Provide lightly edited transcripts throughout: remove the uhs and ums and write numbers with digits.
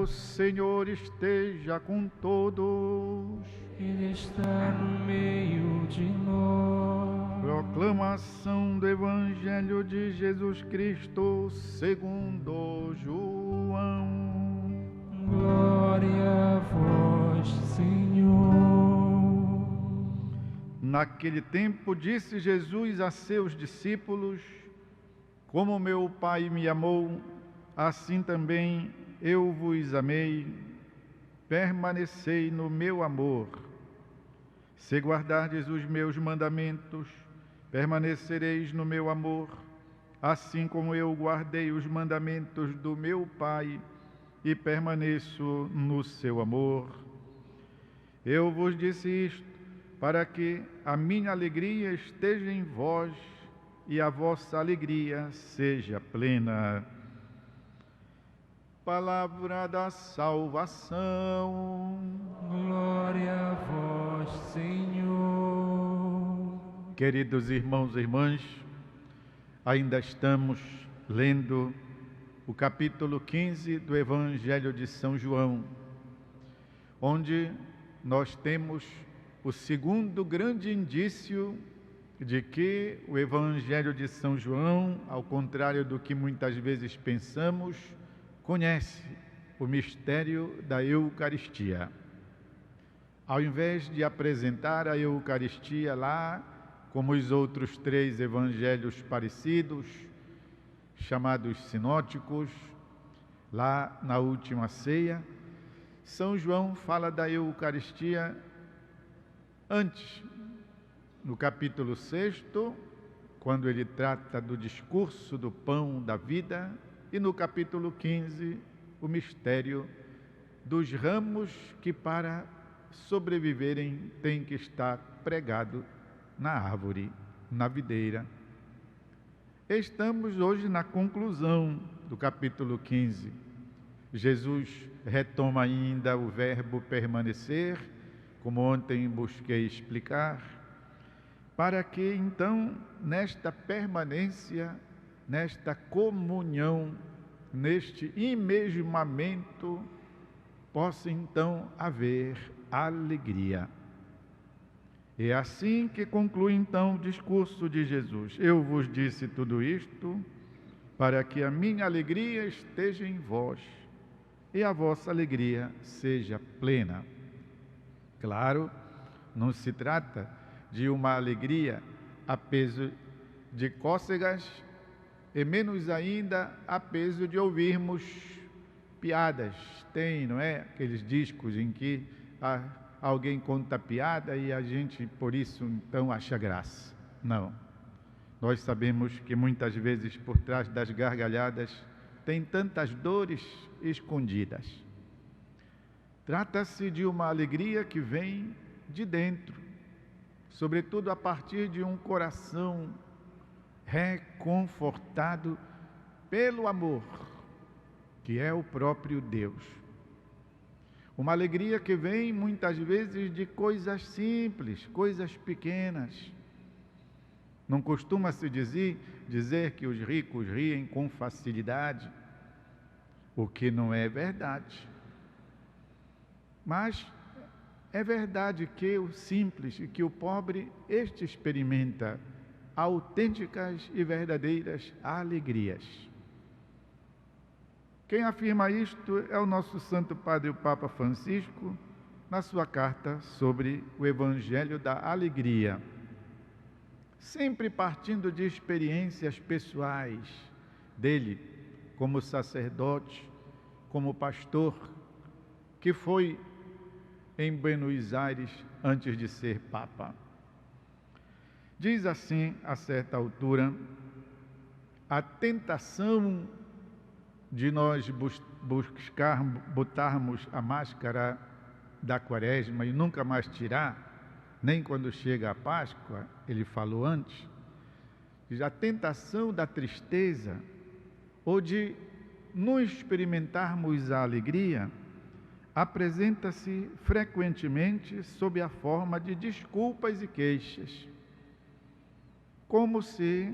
O Senhor esteja com todos. Ele está no meio de nós. Proclamação do Evangelho de Jesus Cristo segundo João. Glória a vós, Senhor. Naquele tempo disse Jesus a seus discípulos: Como meu Pai me amou, assim também eu vos amei. Permanecei no meu amor. Se guardardes os meus mandamentos, permanecereis no meu amor, assim como eu guardei os mandamentos do meu Pai e permaneço no seu amor. Eu vos disse isto para que a minha alegria esteja em vós e a vossa alegria seja plena. Palavra da salvação. Glória a vós, Senhor. Queridos irmãos e irmãs, ainda estamos lendo o capítulo 15 do Evangelho de São João, onde nós temos o segundo grande indício de que o Evangelho de São João, ao contrário do que muitas vezes pensamos, conhece o mistério da Eucaristia. Ao invés de apresentar a Eucaristia lá, como os outros três evangelhos parecidos, chamados sinóticos, lá na última ceia, São João fala da Eucaristia antes, no capítulo 6, quando ele trata do discurso do pão da vida, e no capítulo 15, o mistério dos ramos que para sobreviverem têm que estar pregado na árvore, na videira. Estamos hoje na conclusão do capítulo 15. Jesus retoma ainda o verbo permanecer, como ontem busquei explicar, para que então, nesta permanência, nesta comunhão, neste imesmamento, possa então haver alegria. É assim que conclui então o discurso de Jesus. Eu vos disse tudo isto para que a minha alegria esteja em vós e a vossa alegria seja plena. Claro, não se trata de uma alegria a peso de cócegas e menos ainda a peso de ouvirmos piadas. Tem, não é? Aqueles discos em que alguém conta piada e a gente, por isso, então, acha graça. Não. Nós sabemos que muitas vezes por trás das gargalhadas tem tantas dores escondidas. Trata-se de uma alegria que vem de dentro, sobretudo a partir de um coração reconfortado pelo amor, que é o próprio Deus. Uma alegria que vem muitas vezes de coisas simples, coisas pequenas. Não costuma-se dizer que os ricos riem com facilidade, o que não é verdade. Mas é verdade que o simples e que o pobre, este experimenta autênticas e verdadeiras alegrias. Quem afirma isto é o nosso Santo Padre, o Papa Francisco, na sua carta sobre o Evangelho da Alegria, sempre partindo de experiências pessoais dele, como sacerdote, como pastor, que foi em Buenos Aires antes de ser Papa. Diz assim, a certa altura, a tentação de nós botarmos a máscara da Quaresma e nunca mais tirar, nem quando chega a Páscoa, ele falou antes, a tentação da tristeza ou de não experimentarmos a alegria, apresenta-se frequentemente sob a forma de desculpas e queixas, como se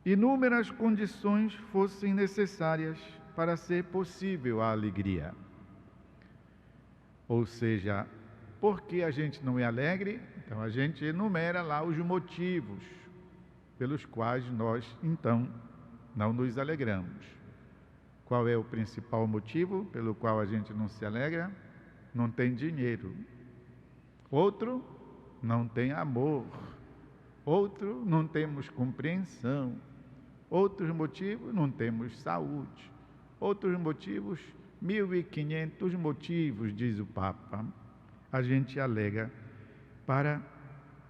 inúmeras condições fossem necessárias para ser possível a alegria. Ou seja, por que a gente não é alegre? Então a gente enumera lá os motivos pelos quais nós, então, não nos alegramos. Qual é o principal motivo pelo qual a gente não se alegra? Não tem dinheiro. Outro, não tem amor. Outro, não temos compreensão. Outros motivos, não temos saúde. Outros motivos, 1.500 motivos, diz o Papa. A gente alega para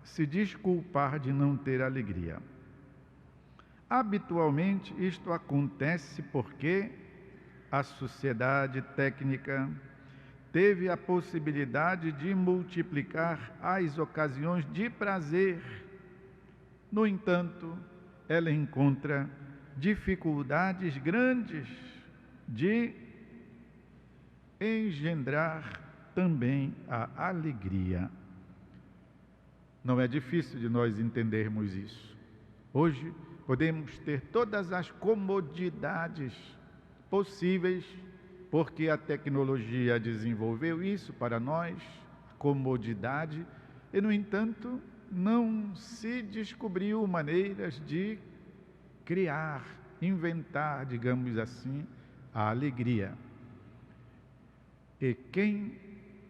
se desculpar de não ter alegria. Habitualmente, isto acontece porque a sociedade técnica teve a possibilidade de multiplicar as ocasiões de prazer. No entanto, ela encontra dificuldades grandes de engendrar também a alegria. Não é difícil de nós entendermos isso. Hoje podemos ter todas as comodidades possíveis, porque a tecnologia desenvolveu isso para nós, comodidade, e no entanto não se descobriu maneiras de criar, inventar, digamos assim, a alegria. E quem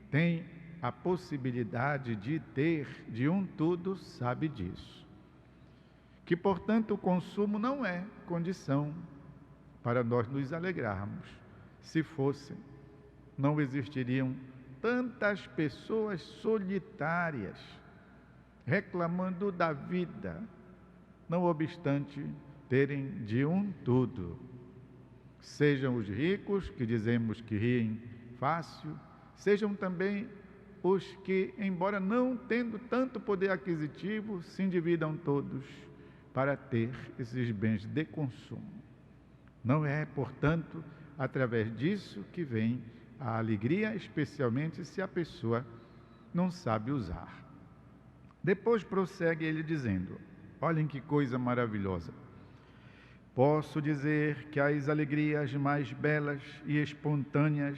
tem a possibilidade de ter de um tudo sabe disso. Que, portanto, o consumo não é condição para nós nos alegrarmos. Se fosse, não existiriam tantas pessoas solitárias, reclamando da vida, não obstante terem de um tudo. Sejam os ricos, que dizemos que riem fácil, sejam também os que, embora não tendo tanto poder aquisitivo, se endividam todos para ter esses bens de consumo. Não é, portanto, através disso que vem a alegria, especialmente se a pessoa não sabe usar. Depois prossegue ele dizendo, olhem que coisa maravilhosa. Posso dizer que as alegrias mais belas e espontâneas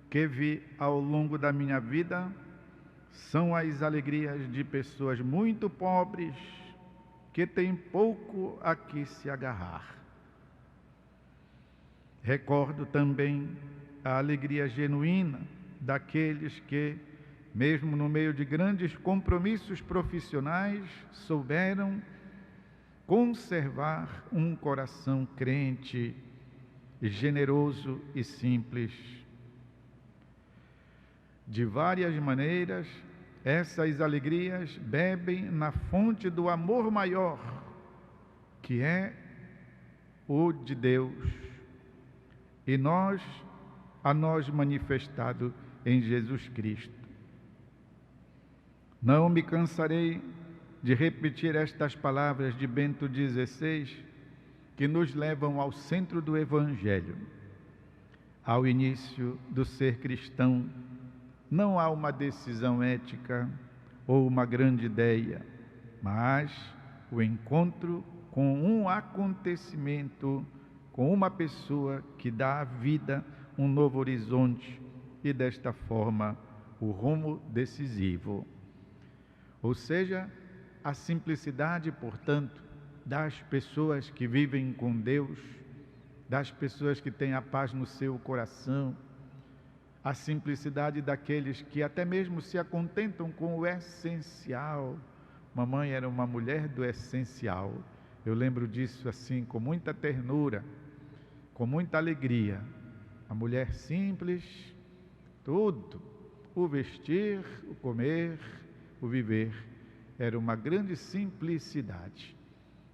que vi ao longo da minha vida são as alegrias de pessoas muito pobres que têm pouco a que se agarrar. Recordo também a alegria genuína daqueles que, mesmo no meio de grandes compromissos profissionais, souberam conservar um coração crente, generoso e simples. De várias maneiras, essas alegrias bebem na fonte do amor maior, que é o de Deus, e a nós manifestado em Jesus Cristo. Não me cansarei de repetir estas palavras de Bento XVI, que nos levam ao centro do Evangelho. Ao início do ser cristão, não há uma decisão ética ou uma grande ideia, mas o encontro com um acontecimento, com uma pessoa que dá à vida um novo horizonte e, desta forma, o rumo decisivo. Ou seja, a simplicidade, portanto, das pessoas que vivem com Deus, das pessoas que têm a paz no seu coração, a simplicidade daqueles que até mesmo se acontentam com o essencial. Mamãe era uma mulher do essencial. Eu lembro disso assim, com muita ternura, com muita alegria. A mulher simples, tudo, o vestir, o comer, o viver, era uma grande simplicidade.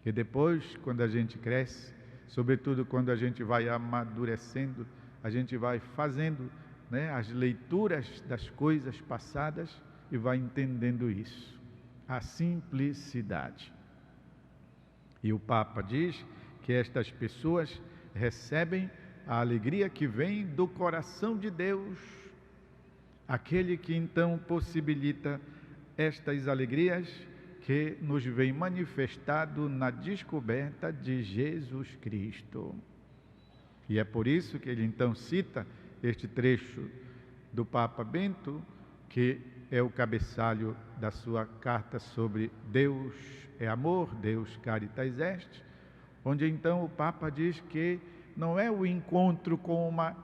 E depois, quando a gente cresce, sobretudo quando a gente vai amadurecendo, a gente vai fazendo as leituras das coisas passadas e vai entendendo isso, a simplicidade. E o Papa diz que estas pessoas recebem a alegria que vem do coração de Deus, aquele que então possibilita estas alegrias que nos vem manifestado na descoberta de Jesus Cristo. E é por isso que ele então cita este trecho do Papa Bento, que é o cabeçalho da sua carta sobre Deus é amor, Deus caritas est, onde então o Papa diz que não é o encontro com uma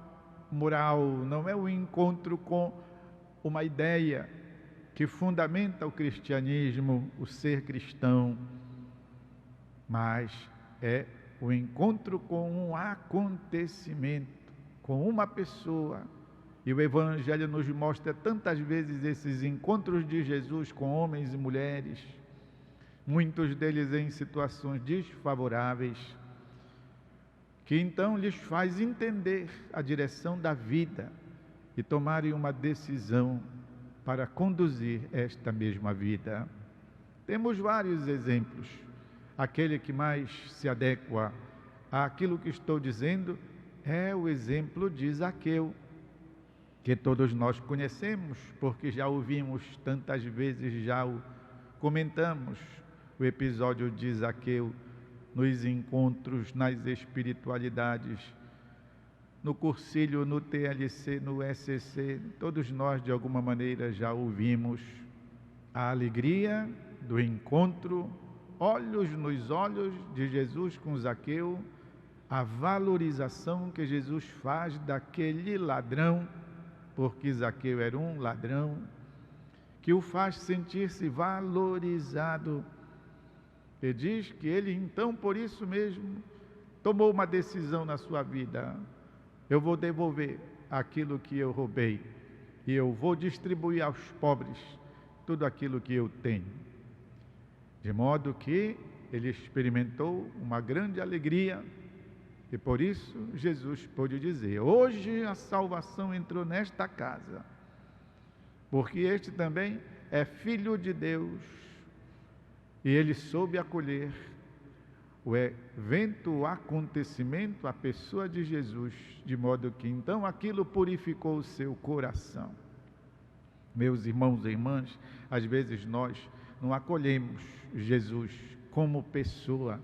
moral, não é o encontro com uma ideia que fundamenta o cristianismo, o ser cristão, mas é o encontro com um acontecimento, com uma pessoa. E o Evangelho nos mostra tantas vezes esses encontros de Jesus com homens e mulheres, muitos deles em situações desfavoráveis, que então lhes faz entender a direção da vida e tomarem uma decisão para conduzir esta mesma vida. Temos vários exemplos. Aquele que mais se adequa àquilo que estou dizendo é o exemplo de Zaqueu, que todos nós conhecemos, porque já ouvimos tantas vezes, já o comentamos, o episódio de Zaqueu nos encontros, nas espiritualidades, no cursilho, no TLC, no SCC, todos nós de alguma maneira já ouvimos a alegria do encontro, olhos nos olhos de Jesus com Zaqueu, a valorização que Jesus faz daquele ladrão, porque Zaqueu era um ladrão, que o faz sentir-se valorizado. E diz que ele então, por isso mesmo, tomou uma decisão na sua vida: eu vou devolver aquilo que eu roubei e eu vou distribuir aos pobres tudo aquilo que eu tenho. De modo que ele experimentou uma grande alegria e por isso Jesus pôde dizer: hoje a salvação entrou nesta casa, porque este também é filho de Deus. E ele soube acolher o evento, o acontecimento, a pessoa de Jesus, de modo que então aquilo purificou o seu coração. Meus irmãos e irmãs, às vezes nós não acolhemos Jesus como pessoa,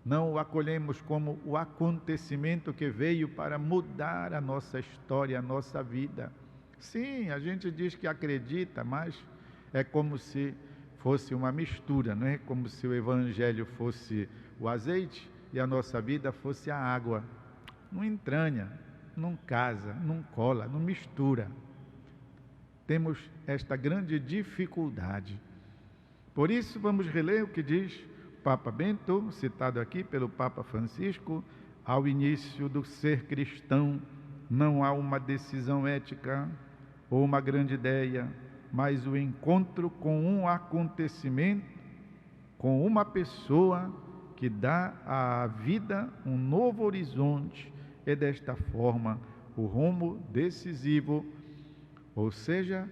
não o acolhemos como o acontecimento que veio para mudar a nossa história, a nossa vida. Sim, a gente diz que acredita, mas é como se fosse uma mistura, não é? Como se o Evangelho fosse o azeite e a nossa vida fosse a água. Não entranha, não casa, não cola, não mistura. Temos esta grande dificuldade. Por isso, vamos reler o que diz o Papa Bento, citado aqui pelo Papa Francisco: ao início do ser cristão não há uma decisão ética ou uma grande ideia, mas o encontro com um acontecimento, com uma pessoa que dá à vida um novo horizonte, e desta forma o rumo decisivo, ou seja,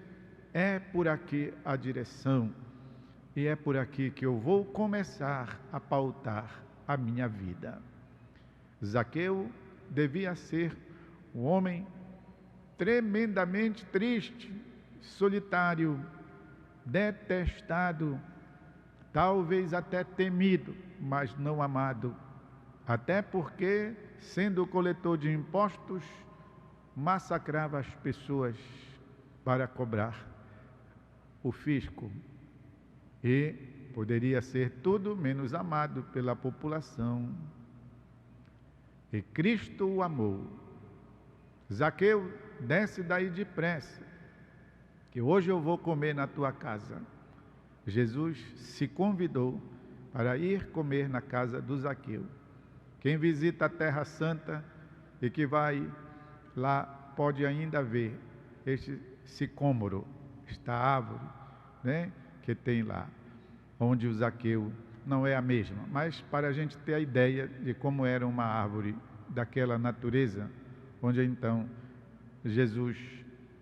é por aqui a direção, e é por aqui que eu vou começar a pautar a minha vida. Zaqueu devia ser um homem tremendamente triste, solitário, detestado, talvez até temido, mas não amado, até porque, sendo coletor de impostos, massacrava as pessoas para cobrar o fisco e poderia ser tudo menos amado pela população. E Cristo o amou. Zaqueu, desce daí depressa, que hoje eu vou comer na tua casa. Jesus se convidou para ir comer na casa do Zaqueu. Quem visita a Terra Santa e que vai lá pode ainda ver este sicômoro, esta árvore, né, que tem lá, onde o Zaqueu não é a mesma, mas para a gente ter a ideia de como era uma árvore daquela natureza, onde então Jesus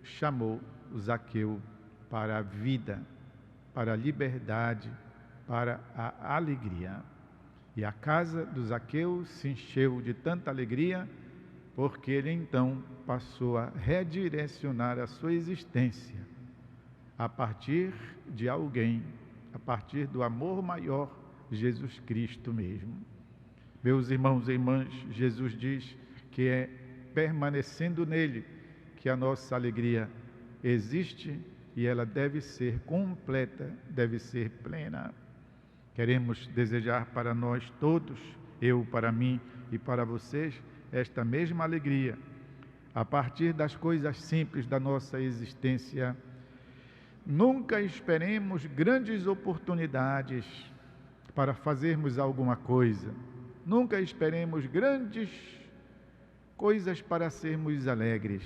chamou o Zaqueu para a vida, para a liberdade, para a alegria. E a casa do Zaqueu se encheu de tanta alegria, porque ele então passou a redirecionar a sua existência a partir de alguém, a partir do amor maior, Jesus Cristo mesmo. Meus irmãos e irmãs, Jesus diz: que é permanecendo nele que a nossa alegria existe e ela deve ser completa, deve ser plena. Queremos desejar para nós todos, eu para mim e para vocês, esta mesma alegria, a partir das coisas simples da nossa existência. Nunca esperemos grandes oportunidades para fazermos alguma coisa. Nunca esperemos grandes coisas para sermos alegres.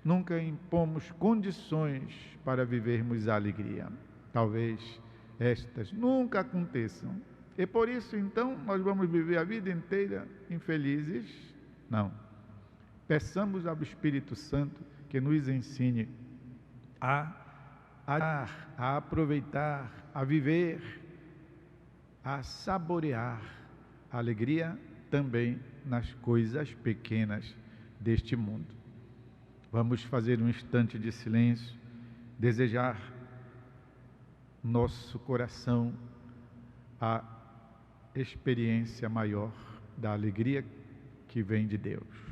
Nunca impomos condições para vivermos a alegria. Talvez estas nunca aconteçam. E por isso, então, nós vamos viver a vida inteira infelizes? Não. Peçamos ao Espírito Santo que nos ensine a aproveitar, a viver, a saborear a alegria também nas coisas pequenas deste mundo. Vamos fazer um instante de silêncio, desejar nosso coração a experiência maior da alegria que vem de Deus.